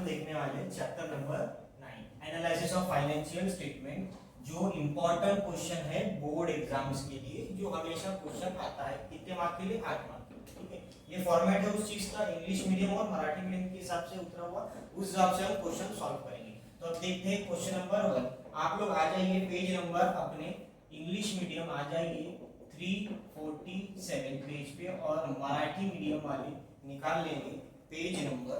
देखने वाले हैं chapter number 9 analysis of financial statement, जो इंपॉर्टेंट क्वेश्चन है बोर्ड एग्जाम्स के लिए, जो हमेशा क्वेश्चन आता है कितने मार्क के लिए 8 मार्क के लिए। ठीक है, ये फॉर्मेट है उस चीज का, इंग्लिश मीडियम और मराठी मीडियम के हिसाब से उतरा हुआ, उस हिसाब से हम क्वेश्चन सॉल्व करेंगे। तो अब देखते हैं क्वेश्चन नंबर 1। आप लोग आ जाइए पेज नंबर अपने इंग्लिश मीडियम आ जाइए 347 पेज पे, और मराठी मीडियम वाले निकाल लेंगे पेज नंबर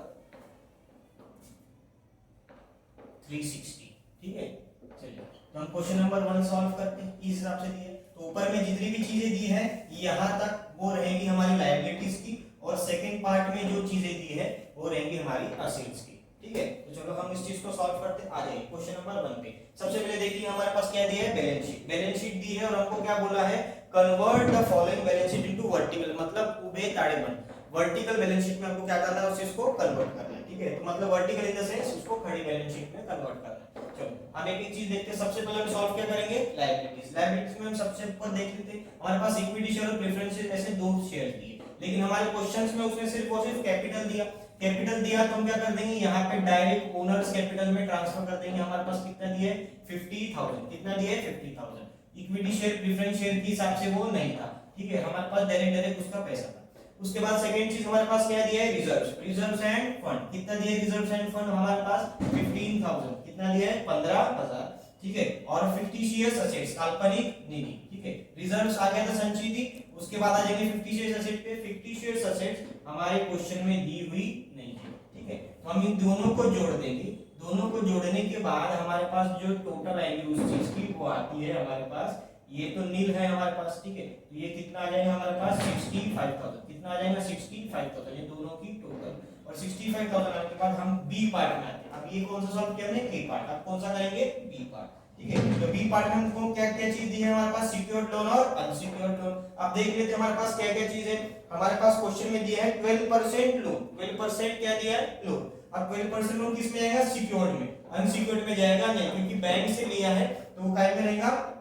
360। ठीक है, चलिए तो हम क्वेश्चन नंबर 1 सॉल्व करते हैं। इस हिसाब से दिए तो ऊपर में जितनी भी चीजें दी है यहाँ तक वो रहेगी हमारी लायबिलिटीज की, और सेकंड पार्ट में जो चीजें दी है वो रहेंगी हमारी असेट्स की। ठीक है, तो चलो हम इस चीज को सॉल्व करते आ जाइए क्वेश्चन नंबर 1 पे। सबसे पहले देखिए हमारे पास क्या दिया है, बैलेंस शीट। बैलेंस शीट दी है और हमको क्या बोला है, convert the following balance sheet into vertical, मतलब उभे ताड़ेबंद। वर्टिकल बैलेंस शीट में हमको क्या करना है, उस चीज को कन्वर्ट करना है। ठीक है, तो मतलब वर्टिकल इन द सेंस उसको खड़ी बैलेंस शीट में कन्वर्ट करना है। चलो हम एक एक चीज देखते हैं। सबसे पहले हम सॉल्व क्या करेंगे, लायबिलिटीज। लायबिलिटीज में हम सबसे ऊपर देख लेते हैं, हमारे पास इक्विटी शेयर और प्रेफरेंस शेयर ऐसे दो शेयर दिए, लेकिन हमारे क्वेश्चंस में उसने सिर्फ और सिर्फ कैपिटल दिया। कैपिटल दिया तो हम क्या कर देंगे, यहाँ पे डायरेक्ट ओनर्स कैपिटल में ट्रांसफर कर देंगे। हमारे पास कितना दिया है, 50,000। कितना दिया है, 50,000। इक्विटी शेयर प्रेफरेंस शेयर के हिसाब से वो नहीं था। ठीक है, हमारे पास डायरेक्ट उसका पैसा था। उसके बाद सेकंड चीज हमारे पास क्या दिया है, रिजर्व्स। रिजर्व्स एंड फंड कितना दिया है, रिजर्व्स एंड फंड हमारे पास 15,000। कितना दिया है, 15,000। ठीक है, और 50 शेयर्स असेट्स, काल्पनिक निधि। ठीक है, रिजर्व्स आ गया था संचित, उसके बाद आ जाएंगे 50 शेयर्स असेट पे। 50 शेयर्स असेट्स हमारे क्वेश्चन में दी हुई नहीं है। ठीक है, तो हम इन दोनों को जोड़ देंगे। दोनों को जोड़ने के बाद हमारे पास जो टोटल आएगी उस चीज की वो आती है हमारे पास, ये तो नील है हमारे पास। ठीक है, तो ये कितना आ जाएगा हमारे पास, 65,000। कितना आ जाएगा, 65,000, ये दोनों की टोटल। और 65,000 आने के बाद हम बी पार्ट में आते हैं। अब ये कौन सा सॉल्व किया हमने, ए पार्ट। अब कौन सा करेंगे, बी पार्ट। ठीक है, तो बी पार्ट में हमको क्या क्या चीज दी है हमारे पास, सिक्योर्ड लोन और अनसिक्योर्ड लोन। अब देख लेते हैं हमारे पास क्या क्या चीज है। हमारे पास क्वेश्चन में दिया है 12% लोन। 12% क्या दिया है, लोन। अब 12% लोन किस में जाएगा, सिक्योर्ड में। अनसिक्योर्ड में जाएगा नहीं, क्योंकि बैंक से लिया है तो वो काय में रहेगा,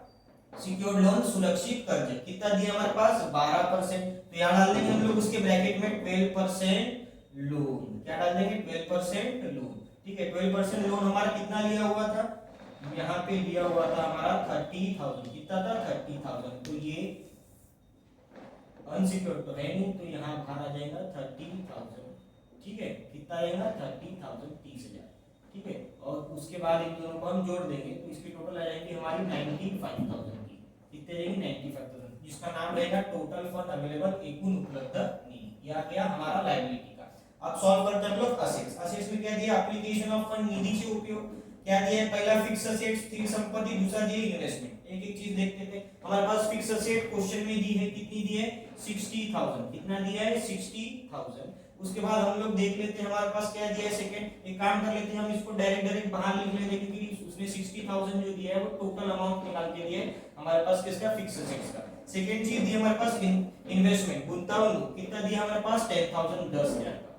सिक्योर्ड लोन, सुरक्षित कर्ज। कितना दिया हमारे पास, 12%। तो यहाँ डाल देंगे हम लोग उसके ब्रैकेट में 12% लोन। क्या डाल देंगे, 12% लोन। ठीक है, 12% लोन हमारा कितना लिया हुआ था, यहाँ पे लिया हुआ था हमारा 30,000। कितना था, 30,000। तो ये अनसिक्योर्ड तो है नहीं, तो यहाँ बाहर आ जाएगा 30,000। ठीक है, कितना आएगा, 30,000, 30,000। ठीक है, और उसके बाद इन दोनों को हम जोड़ देंगे तो इसकी टोटल आ जाएगी हमारी 95,000 की। कितने रहेंगे, 95,000, जिसका नाम रहेगा टोटल फंड अवेलेबल एकूण उपलब्ध निधि। यह गया हमारा लायबिलिटी का। अब सॉल्व करते हैं हम लोग असेट्स। असेट्स में क्या दिया, एप्लीकेशन ऑफ फंड, निधि से उपयोग। क्या दिया है, पहला फिक्स असेट्स, स्थिर संपत्ति, दूसरा दिया इन्वेस्टमेंट। एक एक चीज देखते थे। हमारे पास फिक्स असेट क्वेश्चन में दी है, कितनी दी है, 60,000। कितना दिया है, 60,000। उसके बाद हम लोग देख लेते हैं हमारे पास क्या दिया है सेकंड। एक काम कर लेते हैं, हम इसको डायरेक्ट बाहर लिख लेते हैं, क्योंकि उसने 60,000 जो दिया है वो टोटल अमाउंट निकाल के दिया है हमारे पास किसका, फिक्स असेट्स का। सेकंड चीज दी हमारे पास इन्वेस्टमेंट, गुंतवणूक। कितना दिया हमारे पास, 10,000, 10,000 का।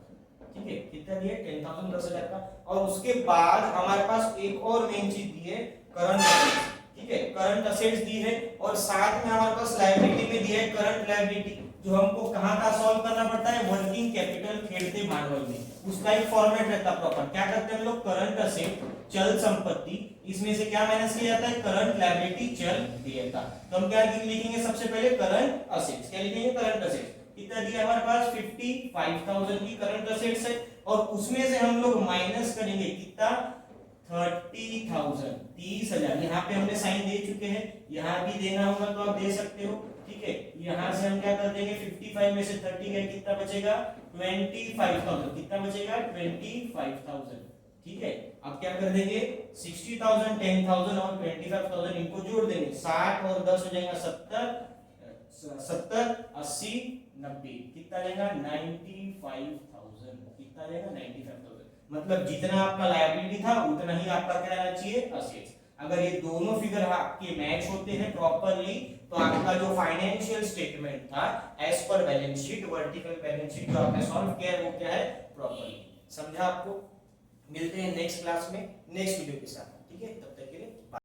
ठीक है, कितना दिया, 10,000, 10,000 का। और उसके बाद हमारे पास एक और मेन चीज दी है, करंट असेट्स। ठीक है, करंट असेट्स दी है, और साथ में हमारे पास लायबिलिटी में दिया है करंट लायबिलिटी, जो हमको कहां का सॉल्व करना पड़ता है, वर्किंग कैपिटल, खेलते भांडवल में। उसका एक फॉर्मेट रहता है प्रॉपर। क्या करते हैं हम लोग, करंट असेट, चल संपत्ति, इसमें से क्या माइनस किया जाता है, करंट लायबिलिटी, चल देयता। तो हम क्या लिखेंगे, सबसे पहले करंट असेट्स। क्या लिखेंगे, करंट असेट्स। कितना दिया हमारे पास, 55,000 की करंट असेट्स है, और उसमें से हम लोग माइनस करेंगे कितना, 30,000, 30,000। यहाँ पे हमने साइन दे चुके हैं, यहाँ भी देना होगा तो आप दे सकते हो। ठीक है, यहाँ से हम क्या कर देंगे, 55 में से 30 गए, कितना बचेगा, 25,000। कितना बचेगा, 25,000। ठीक है, अब क्या कर देंगे, 60,000, 10,000 और 25,000 इनको जोड़ देंगे। 60 और 10 हो जाएगा 70, 80, 90। कितना लेगा, 95,000। कितना लेगा, 95,000। मतलब जितना आपका लायबिलिटी था उतना ही आपका क्या रहना चाहिए, असेट्स। अगर ये दोनों फिगर आपके मैच होते हैं प्रॉपर्ली, तो आपका जो फाइनेंशियल स्टेटमेंट था as per balance sheet, vertical balance sheet जो आपने सॉल्व किया है वो क्या है, प्रॉपर्ली। समझा आपको? मिलते हैं नेक्स्ट क्लास में नेक्स्ट वीडियो के साथ। ठीक है।